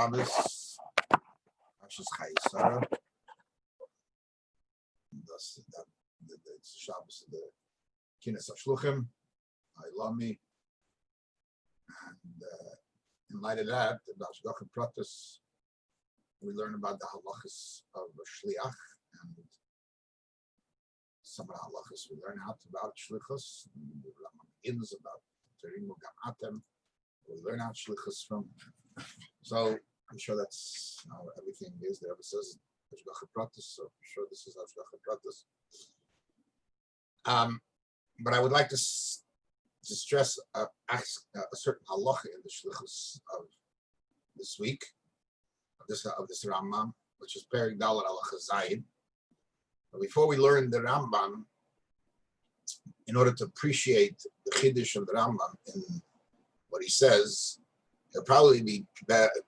Shabbos, Ash's Chayesara. That's the Shabbos of the Kinus Hashluchim. I love me. And in light of that, the Hashgacha Pratis, we learn about the halachas of Shliach, and some of the halachas we learn out about Shlichus. The Rambam begins about Terumot. We learn out Shlichus from. So I'm sure that's how everything is. There ever says Hashgacha Pratis, so I'm sure this is Hashgacha Pratis. But I would like to stress a certain halacha in the Shlichus of this week, of this Rambam, which is Perek Dalet Halacha Zayin. But before we learn the Rambam, in order to appreciate the Chiddush of the Rambam in what he says, it'll probably be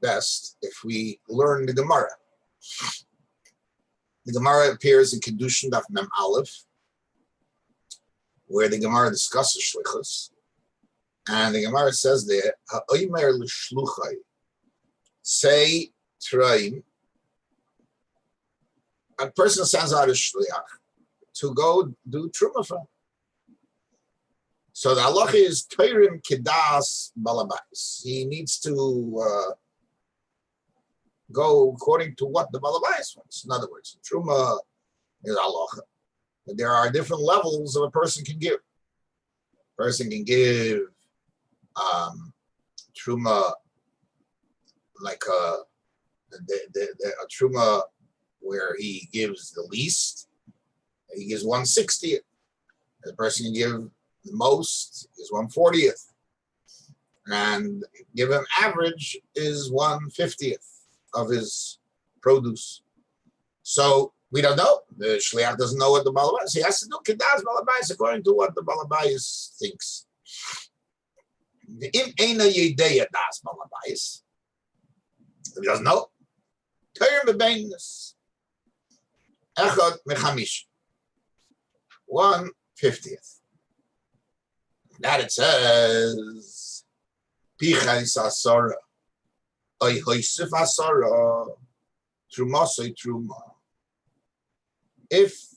best if we learn the Gemara. The Gemara appears in Kedushin Daf Mem Aleph, where the Gemara discusses Shlichus, and the Gemara says there, "Ha'omer l'shluchai, say Traim." A person sends out a shliach to go do truma for him. So the halacha is Teirim Kedas Balabais. He needs to go according to what the Balabais wants. In other words, truma is halacha. But there are different levels of a person can give. A person can give truma like a truma where he gives the least. He gives 1/60th. The person can give the most is 1/40th, and give him average is 1/50th of his produce. So we don't know. The shliach doesn't know what the balabais. He has to do kedas balabais according to what the balabais thinks. If eina yedeya das balabais, he doesn't know. Terem bebeinis echad mechamish 1/50th. That it says pichais asara oy hoisif asara truma soy truma. If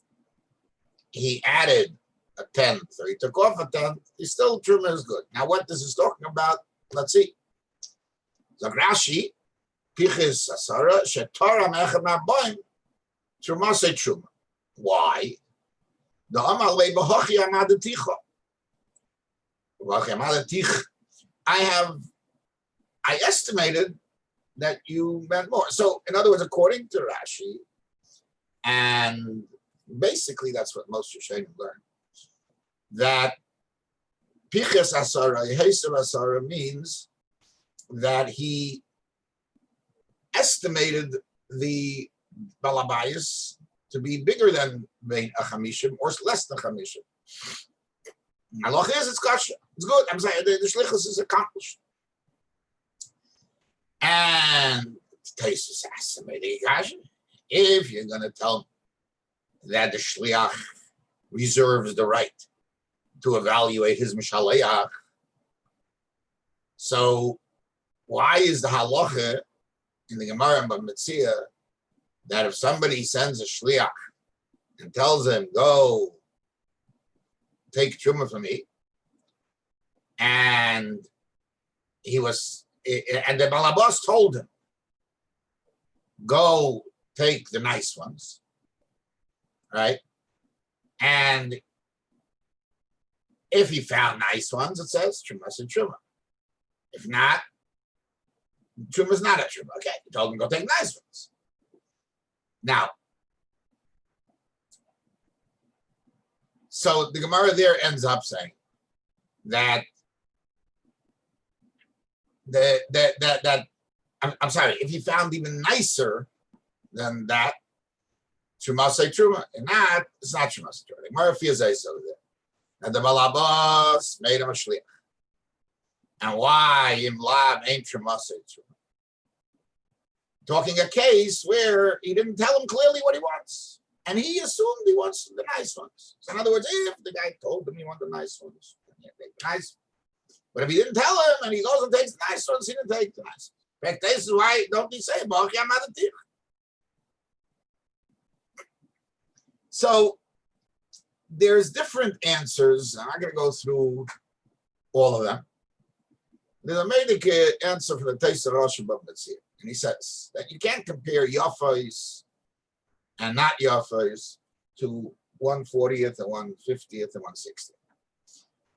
he added a 10th or he took off a 10th, he still truma is good. Now, what this is talking about? Let's see. Zagrashi pichis asara shetara me'echad ma'boim truma soy truma. Why? The amal le'bahachi amadaticha. I estimated that you meant more. So, in other words, according to Rashi, and basically that's what most Rishonim learn, that Piches Asara, Yeheser Asara means that he estimated the Balabayas to be bigger than Bein Achamishim or less than Chamishim. Allah is it's kasha. It's good. I'm saying the Shlichus is accomplished. And Taisus asks somebody, if you're going to tell me that the Shliach reserves the right to evaluate his Mishaleach, so why is the halacha in the Gemara and Metzia that if somebody sends a Shliach and tells him, go take truma from me, and the balabas told him, go take the nice ones, right? And if he found nice ones, it says truma's a truma. If not, truma's not a truma. Okay, he told him go take nice ones. Now, so the Gemara there ends up saying that I'm sorry, if he found even nicer than that, Truma say Truma. And that it's not Truma say Truma. The Gemara feels over there. And the Balabas made him a Shliach. And why Im Lab ain't Truma say Truma? Talking a case where he didn't tell him clearly what he wants. And he assumed he wants the nice ones. So in other words, if the guy told him he wanted the nice ones, he take the nice ones. But if he didn't tell him and he goes and takes the nice ones, he didn't take the nice ones. In fact, this is why don't they say Baruch Yamadaticha? So there's different answers. I'm not going to go through all of them. There's a Medic answer for the Teisar Rosh Babbatzir, and he says that you can't compare Yafais and not Yafais to 140th and 150th and 160th.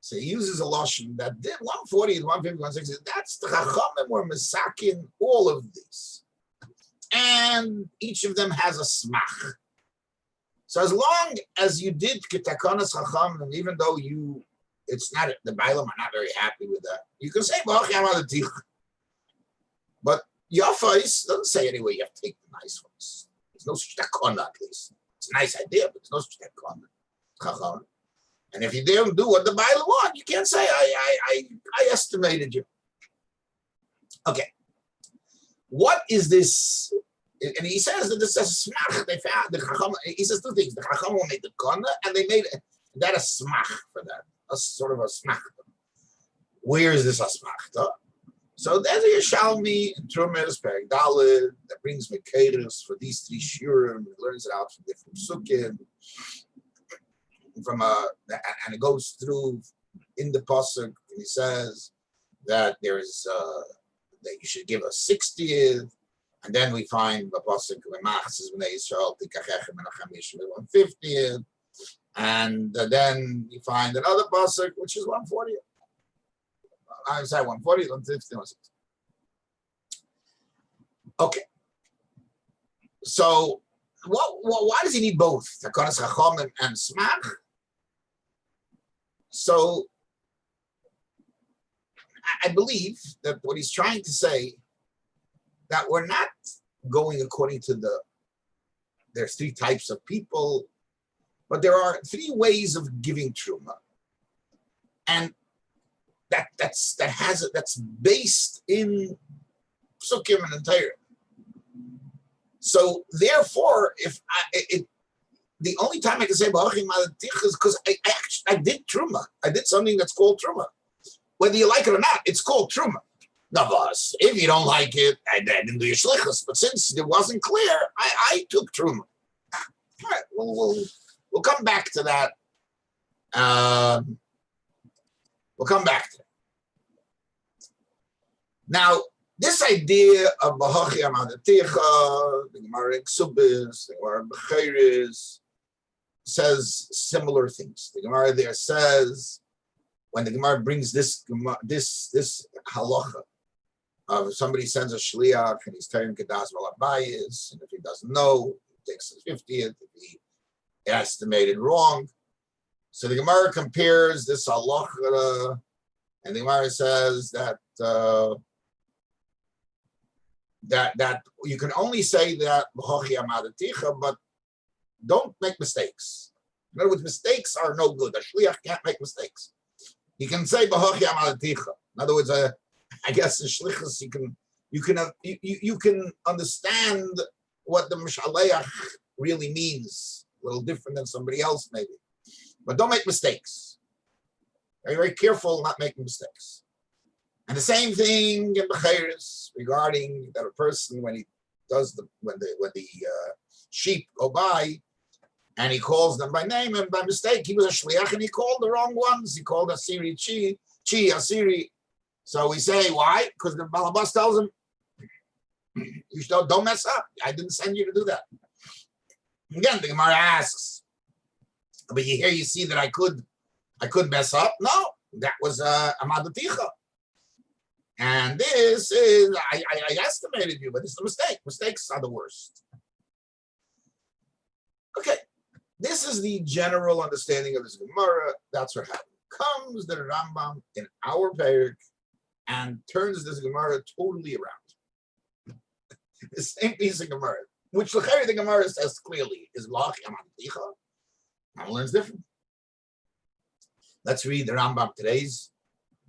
So he uses a lotion that did 140th, 150th, 160th. That's the Chachamim were misakin all of these, and each of them has a smach. So as long as you did Kitakonas Chacham, and even though it's not, the Bailam are not very happy with that, you can say Baruch Yamadaticha. But Yafais doesn't say anyway you have to take the nice ones. There's no such takona, at least. It's a nice idea, but there's no such takona. Chacham. And if you don't do what the Bailam want, you can't say I estimated you. Okay. What is this? And he says that this is a smach. They found the Chacham. He says two things: the Chacham made the kona, and they made that a smach for that, a sort of a smach. Where is this a smach? So there's a Yishalmi in Terumot Perek Daled that brings Mekeres for these three shurim. He learns it out from different sukkim, and it goes through in the pasuk. And he says that there is that you should give a 60th. And then we find the pasuk Israel 150th, and then you find another pasuk which is 140th. I'm sorry, 140th, 150th, 160th. Okay. So why does he need both Takonas Chacham and Smach? So I believe that what he's trying to say, that we're not going according to there's three types of people, but there are three ways of giving truma, and that's based in psukim and entire. So therefore, the only time I can say Baruch Yamadaticha is because I did truma. I did something that's called truma. Whether you like it or not, it's called truma. Now, if you don't like it, I didn't do your Shlichus, but since it wasn't clear, I took Terumot. All right, we'll come back to that. We'll come back to that. Now, this idea of Baruch Yamadaticha, the Gemara in Ksubis, the Gemara in Bechiris, says similar things. The Gemara there says, when the Gemara brings this halacha, somebody sends a shliach and he's telling Kedas Malabayis, and if he doesn't know, he takes his 50th, if he estimated wrong. So the Gemara compares this halacha, and the Gemara says that that you can only say that Baruch Yamadaticha, but don't make mistakes. In other words, mistakes are no good. A shliach can't make mistakes. You can say Baruch Yamadaticha. In other words, I guess in Shlichus you can understand what the Mishaleach really means, a little different than somebody else maybe. But don't make mistakes. Be very careful not making mistakes. And the same thing in Bechiris regarding that a person when the sheep go by and he calls them by name, and by mistake he was a shliach and he called the wrong ones. He called Asiri Chi Asiri. So we say, why? Because the Balabas tells him, you don't mess up. I didn't send you to do that. Again, the Gemara asks, but you see that I could mess up? No, that was Amadaticha. And this is, I estimated you, but it's a mistake. Mistakes are the worst. Okay, this is the general understanding of this Gemara. That's what happened. Comes the Rambam in our Perek and turns this Gemara totally around. The same piece of Gemara, which the Gemara says clearly is Lach Yamadaticha. Now learns different. Let's read the Rambam today's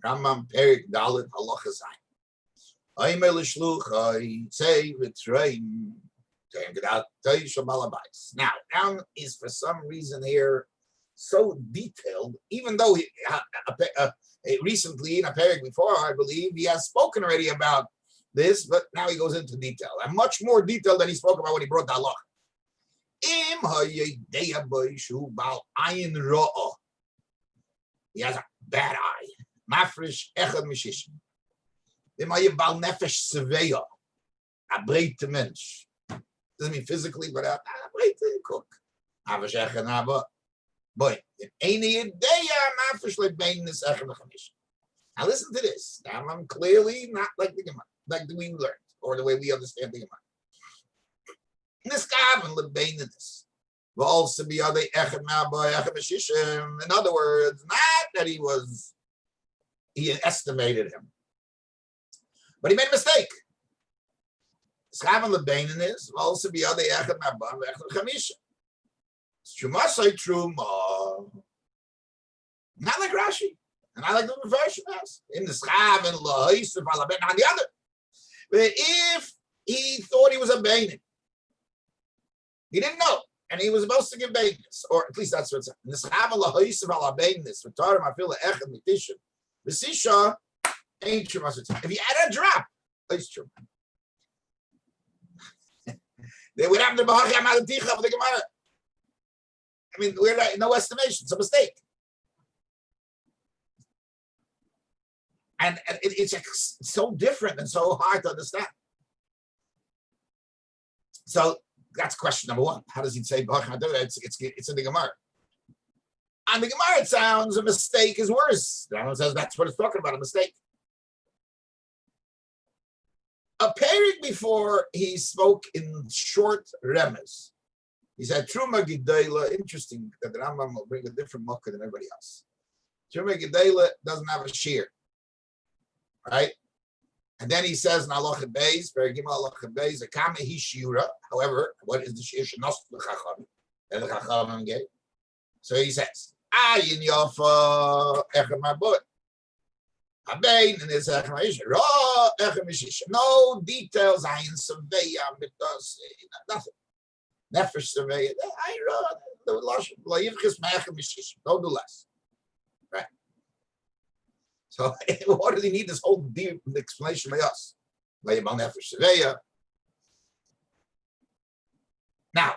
Rambam Perek Dalet Halacha Zayin. Aimel Shluchai say v'treim te'gedat te'ishal balabais. Now, Ram is for some reason here so detailed, even though recently in a Perek before, I believe he has spoken already about this, but now he goes into detail, and much more detail than he spoke about when he brought the halacha. He has a bad eye. Mafresh echad mishishim. Bal nefesh seveya. A breite mensch. Doesn't mean physically, but a breite cook. Mafresh echad naba. But any ideya mafresh lebenis echad mechamish. Now listen to this. Now I'm clearly not like the Gemara, like we learned, or the way we understand the Gemara. This gaven lebenis. In other words, not that he estimated him, but he made a mistake. Not like Rashi, and I like the version in the Schaven on the other. But if he thought he was a Bainin, he didn't know. And he was supposed to give bainness, or at least that's what it says. If you add a drop, it's true. They would have the Bahachim of the Gemara. I mean, we're no estimation. It's a mistake. And it's so different and so hard to understand. So that's question number one. How does he say it's in the Gemara? On the Gemara, it sounds a mistake is worse. The Rambam says that's what it's talking about, a mistake. A period before, he spoke in short remes. He said, Truma Gidayla, interesting that the Rambam will bring a different mukkah than everybody else. Truma Gidayla doesn't have a shear, right? And then he says in Halacha Beis, Perigim Halacha Beis, Akame Hi Shiura. However, what is the shear? Shenos l'chacham. The chacham gave. So he says, Ayin Yafa Echem Mabut. Abein in his Echem Mabut. Ra Echem Mishish. No details. Ayin Saveya Mitos. Nothing. Nefesh Saveya. Ayin Ra. The Lashon. La Yivchis Ma'echem Mishish. Don't do less. Right. So what does he need this whole deep explanation by us? Now,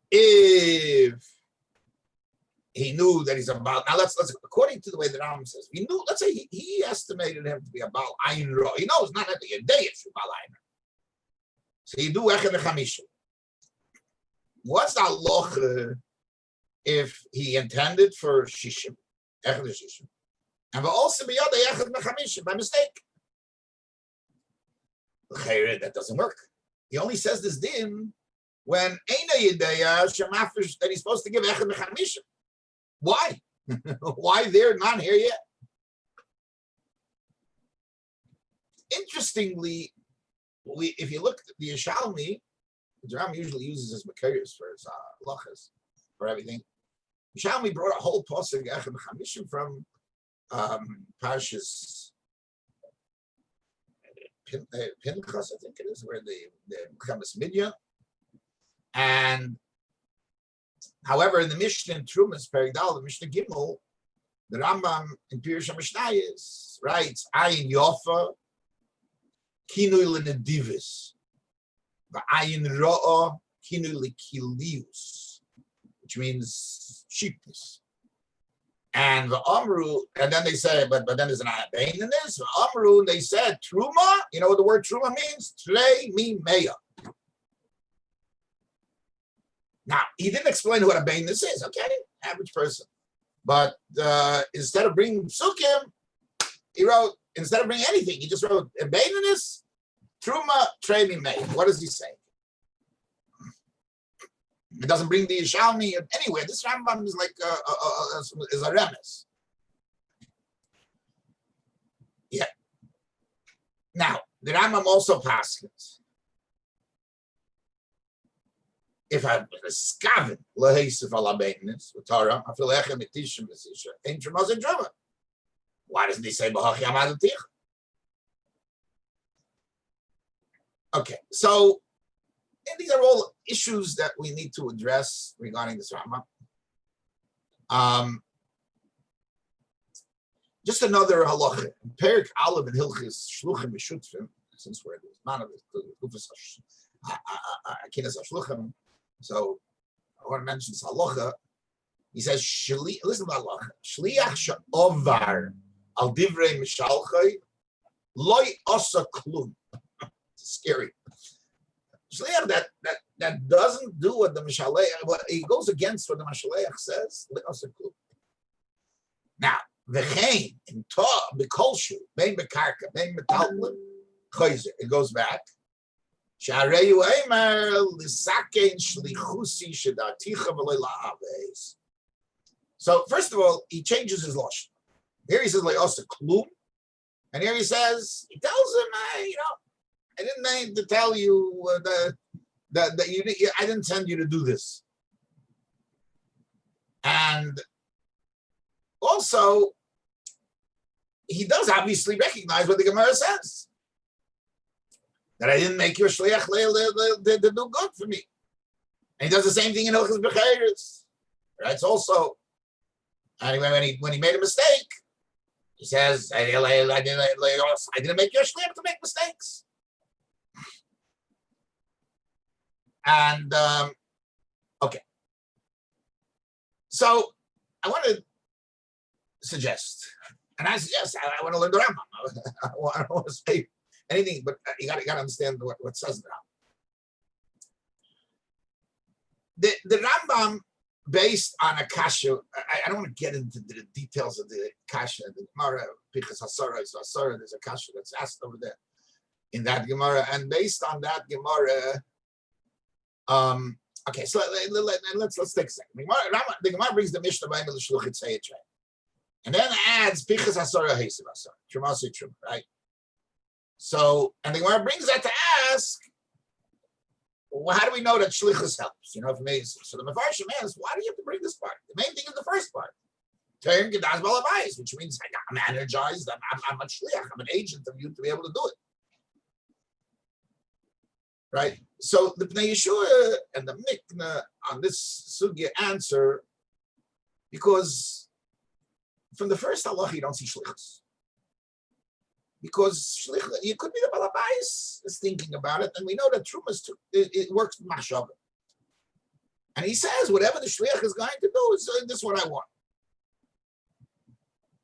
if he knew that he's about, now let's according to the way the Rambam says, he knew, let's say he estimated him to be about Ayin Ra. He knows not that the day it's about Ayin Ra. So you do Echad Chamisha. What's the loch if he intended for Shishim, Echad Shishim? And we'll also be by mistake. That doesn't work. He only says this din when that he's supposed to give echad mechamishim. Why? Why they're not here yet? Interestingly, if you look at the Yishalmi, the Ram usually uses his makayos for his lachas, for everything. Yishalmi brought a whole pasuk echad mechamishim from Parshas Pinchas, I think it is, where the Chamas Midya. And however, in the Mishnah in Trumas Perigdal, the Mishnah Gimel, the Rambam in Pirush HaMishnayos writes, Ayin Yofa, Kinui L'Nedivis, V'ayin Ro'a, Kinui L'Kilius, which means cheapness. And the Amru, and then they say, but then there's an Abain in this. The Amru, they said, Truma, you know what the word Truma means? Trei mi meya. Now, he didn't explain what Abain this is, okay? Average person. But instead of bringing Psukim, he wrote, instead of bringing anything, he just wrote Abain in this, Truma, Trei mi meya. What does he say? It doesn't bring the Yishalmi anywhere. This Rambam is like is a remes. Yeah. Now the Rambam also passes. If I skaven leheisif ala beinis with Torah, I feel echem etishim besisha ain't tremaz and drama. Why doesn't he say b'hach yamad atich? Okay, so. And these are all issues that we need to address regarding this Rambam. Just another halacha. Perik Aleph and Hilchis Shluchim Mishutfim, since we're none of it, Kinus Hashluchim. So I want to mention this halacha. He says, listen to the halacha. Shliach she'ovar al divrei mishalchai loy asa klum. Scary. Shliach that doesn't do what the Mishaleach, he goes against what the Mishaleach says. Now, v'chein in ta b'kolshu bein b'karka bein b'talplim chayzer. It goes back. Sha'areyu eimer l'sakein shlichusi shedaticha v'loy la'aveis. So first of all, he changes his lashon. Here he says like also klum, and here he tells him, I didn't mean to tell you that I didn't send you to do this. And also, he does obviously recognize what the Gemara says. That I didn't make your shliach to do good for me. And he does the same thing in Hilchos B'cheiros. Right? It's also, anyway, when he made a mistake, he says, I didn't make your shliach to make mistakes. And okay, so I want to suggest, and I suggest I want to learn the Rambam. I don't want to say anything, but you got to understand what says the Rambam. The Rambam, based on a kasha, I don't want to get into the details of the kasha. The Gemara Pinchas Hasara is Hasara. There's a kasha that's asked over there in that Gemara, and based on that Gemara. Okay, so let's take a second. The Gemara brings the Mishnah by Shluchit Sayitray, and then adds Pichas Hasara Hesiv Hasara, Trumasi Trum, right? So, and the Gemara brings that to ask, well, how do we know that Shlichus helps? For me, so the Mefarshim asks, why do you have to bring this part? The main thing is the first part. Terumot Gedas Balabais, which means I'm energized, I'm a Shliach, I'm an agent of you to be able to do it. Right? So the Pnei Yeshua and the Mikna on this sugya answer, because from the first halacha you don't see shlichus. Because shlichus, you could be the balabais is thinking about it, and we know that trumas it works machshava. And he says whatever the shliach is going to do is this is what I want.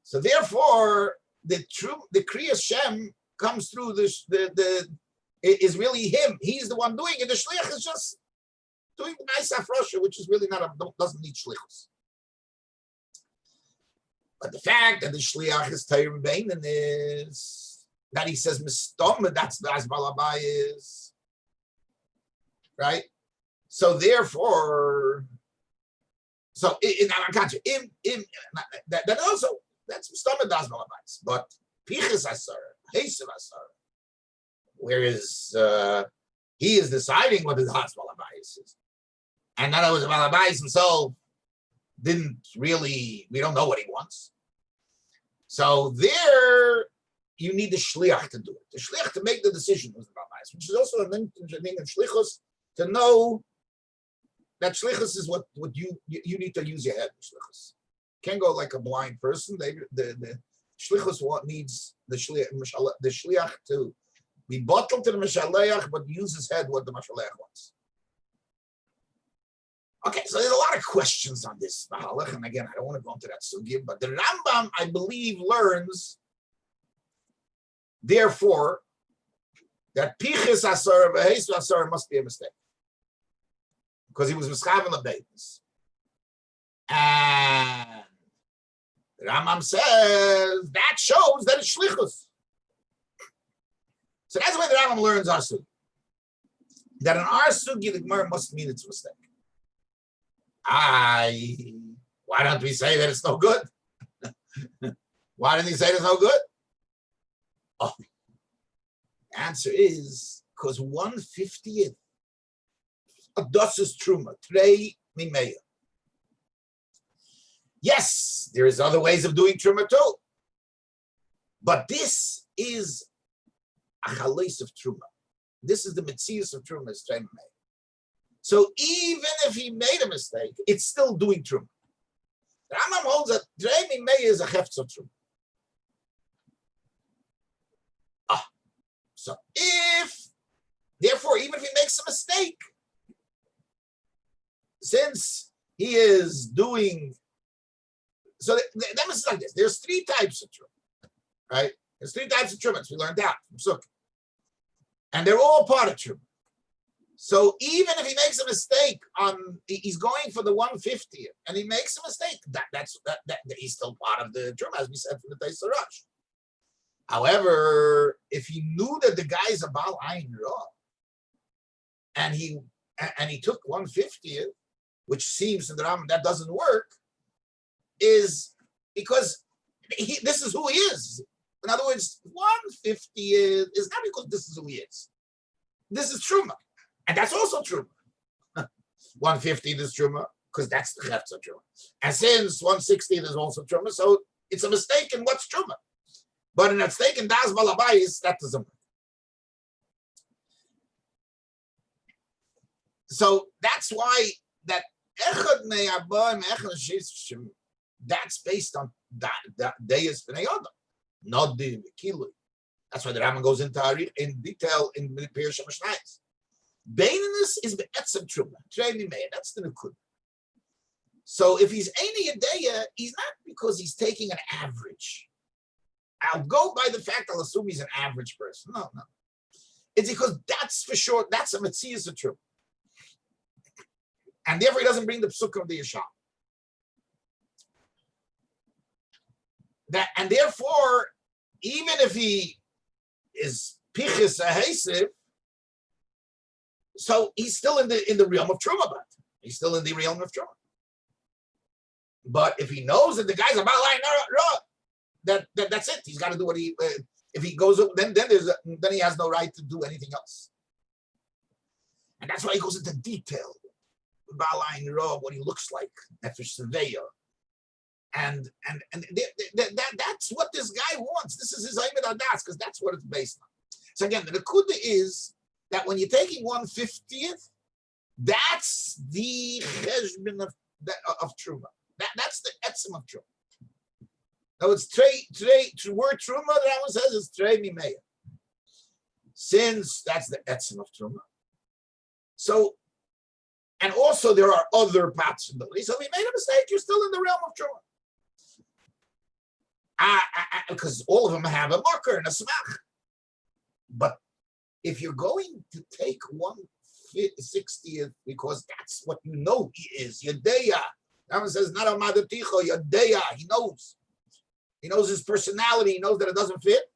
So therefore, the Kriyas Shem comes through it is really him. He's the one doing it. The shliach is just doing the nice afrosha, which is really doesn't need shlichus. But the fact that the shliach is Tayrim Beinin is that he says mistoma. That's the Asbalabay is right. So therefore, that also that's mistoma das Balabais. But pichas asar, heisav asar. Whereas he is deciding what his Has Balabais is. And not only the Balabais himself didn't really, we don't know what he wants. So there, you need the Shliach to do it. The Shliach to make the decision was the Balabais, which is also a thing in Shlichus to know that Shlichus is what you need to use your head in Shlichus. Can't go like a blind person. The Shlichus needs the Shliach to be bottled to the Mishaleach, but use his head what the Mishaleach wants. Okay, so there's a lot of questions on this Mahalach, and again, I don't want to go into that sugya, but the Rambam, I believe, learns, therefore, that Pichis Asar v'Heis Asar must be a mistake. Because he was Mischav in the Beitins. And the Rambam says that shows that it's Shlichus. So that's the way the Rambam learns our sugi. That in our sugi, the Gemara must mean it's a mistake. Why don't we say that it's no good? Why didn't he say it's no good? Oh, the answer is because 1/50th of Dos's Truma, Trei Mimeya. Yes, there is other ways of doing Truma too. But this is a chalais of Truma. This is the Metzius of Truma, is Trei Mimeya. So even if he made a mistake, it's still doing Truma. The Rambam holds that Trei Mimeya is a hefts of Truma. So therefore, even if he makes a mistake, since he is doing, so that is like this. There's three types of truma, right? There's three types of trumas. We learned out from Sukkah. And they're all part of truma. So even if he makes a mistake he's going for the 150th, and he makes a mistake, that's he's still part of the truma, as we said from the Teis Rush. However, if he knew that the guy's a Baal Ayin Ra, and he took 150th, which seems to the Rambam that doesn't work, is because this is who he is. In other words, 150th is not because this is who he is. This is truma. And that's also truma. 150th is truma, because that's the Hefza truma. And since 160th is also truma, so it's a mistake in what's truma. But in a mistake in Das Balabayis, that doesn't work. So that's why that Echad Me'abayim, Echad Shishim, that's based on that Deis B'nei Adam, not the Kilui. That's why the Rambam goes into in detail in the Pirush HaMishnayos. Baininess is be'etzem truma. That's the Nukud. So if he's Eini Yadeya, he's not because he's taking an average. I'll go by the fact, I'll assume he's an average person. No. It's because that's for sure, that's a Metzias of truma. And therefore he doesn't bring the Psukkah of the Yesham. And therefore, even if he is Pichis Ahesiv, so he's still in the realm of Truma, but he's still in the realm of Truma. But if he knows that the guy's about that's it. He's got to do what he. If he goes, then he has no right to do anything else. And that's why he goes into detail about what he looks like, Nefesh Seveya. And that's what this guy wants. This is his Aymed Adas, because that's what it's based on. So again, the Nakuda is that when you're taking 150th, that's the cheshbon of Truma. That's the etzem of Truma. Now it's the word Truma, the Rambam says, is Trei Mimeya. Since that's the etzem of Truma. So, and also there are other possibilities. So if you made a mistake, you're still in the realm of Truma. Because all of them have a marker and a smach. But if you're going to take 1/60th because that's what you know he is, Yadeya. Rambam says, not a Madaticho, Yadeya. He knows. He knows his personality. He knows that it doesn't fit.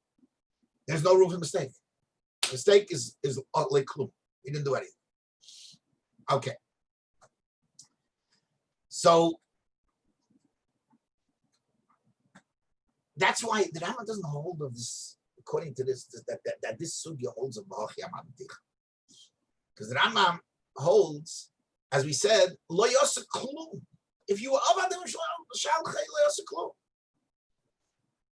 There's no room for mistake. Mistake is like klum. He didn't do anything. Okay. So that's why the Rambam doesn't hold of this, according to this, that this sugya holds of Ba'achi Amadikh. Because the Rambam holds, as we said, lo yosek klum. If you were avadim shalchei lo yosek klum.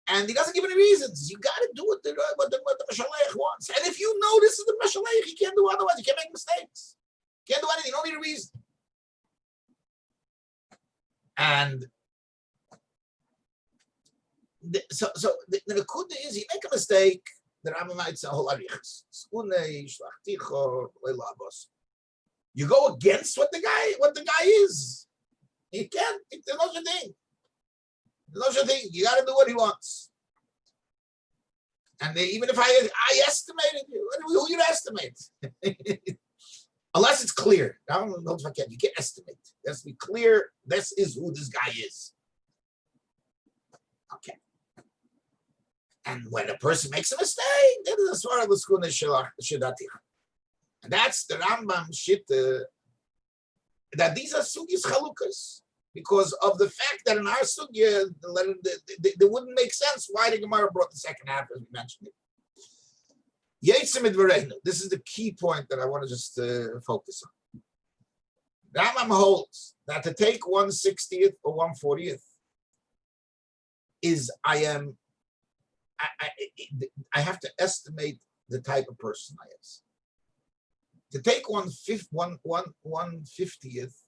And he doesn't give any reasons. You got to do what the Mashalech wants. And if you know this is the Mashalech, you can't do otherwise. You can't make mistakes. You can't do anything. You don't need a reason. And so the Nakuda is, you make a mistake, the Rambam might say, you go against what the guy is. You can't. There's no such thing. There's no such thing. You got to do what he wants. And even if I estimated you, who you estimate? Unless it's clear. I don't know if I can. You can't estimate. It has to be clear. This is who this guy is. Okay. And when a person makes a mistake, then the Swara of the Skuna Shidatich. And that's the Rambam Shitta, that these are Sugis Chalukas. Because of the fact that in our Sugya, they wouldn't make sense why the Gemara brought the second half, as we mentioned it. This is the key point that I want to just focus on. Rambam holds that to take 1/60th or 1/40th is I have to estimate the type of person I is. To take 1/50th,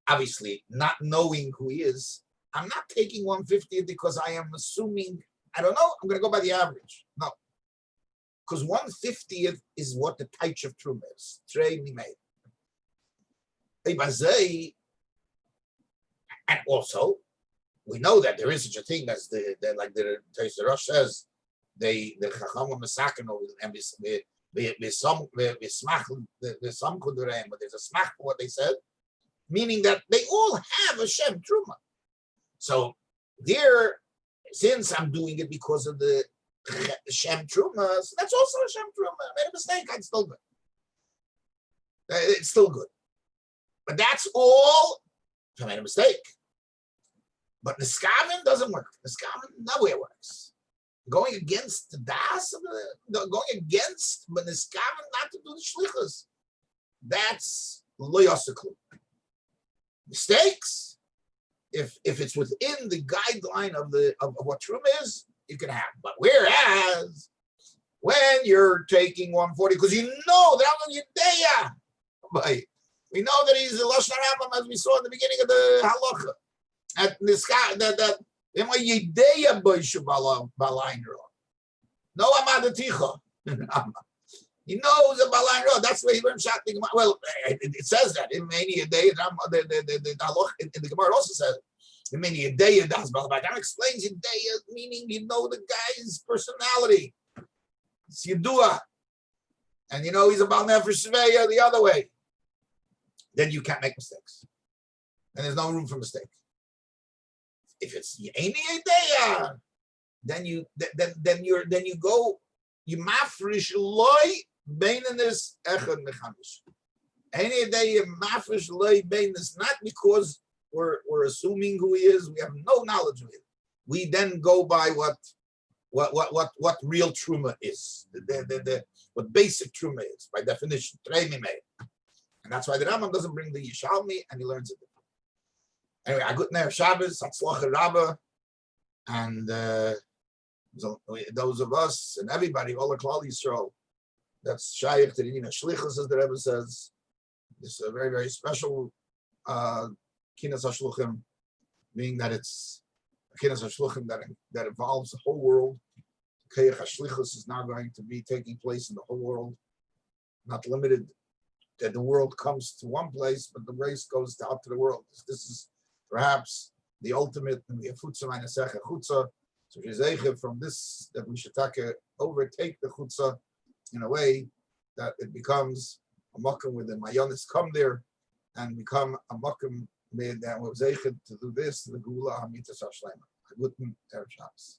obviously not knowing who he is, I'm not taking 1/50th because I am assuming, I don't know, I'm going to go by the average. No. because 1/50th is what the taich of Truma is. Trei Mimei. And also, we know that there is such a thing as the like the Rosh says, the Chacham Masakin and some Kudureim, but there's a smach for what they said, meaning that they all have a Shem Truma. So there, since I'm doing it because of the Shem Truma, so that's also a Shem Truma. I made a mistake, it's still good. It's still good. But that's all if I made a mistake. But Niskaven doesn't work. Niskaven nowhere works. Going against the das, going against, but Niskaven not to do the Shlichus. That's lo yaseklu. Mistakes, if it's within the guideline of what Truma is, you can have. But whereas when you're taking 140, because you know that I'm Yedeya, but we know that he's a Lashon Rambam, as we saw in the beginning of the halacha. At this guy, that Yedeya boishu balain ro. No amadaticha. He knows the balain ro. That's why he learned shakti. Well, it says that in many Yedeya. The halacha in the Gemara also says in many Yedeya das balain. That explains Yedeya, meaning you know the guy's personality. It's Yedua, and you know he's a bal nefesh shveya the other way. Then you can't make mistakes, and there's no room for mistake. If it's any idea, then you go you mafresh loy beinenis echad mechamish. Any idea mafresh loy beinenis, not because we're assuming who he is. We have no knowledge of it. We then go by what real truma is. What basic truma is by definition. And that's why the Rambam doesn't bring the Yishalmi, and he learns it. Anyway, I got Ner Shabbos, Hatzlacha Rabbah, and those of us and everybody, all the Klal Yisrael, that's Shaykh to the Shlichus, as the Rebbe says. This is a very, very special Kinus Hashluchim, being that it's a Kinus Hashluchim that involves the whole world. Shlichus is now going to be taking place in the whole world, not limited that the world comes to one place, but the race goes out to the world. This is perhaps the ultimate, and we have Chutza Meinesecha Chutza. So from this, that we should overtake the Chutza in a way that it becomes a makom where the Mayonis come there and become a makom that was to do this, the Gula Hamitas Hashlema. Guten Erev Shabbos.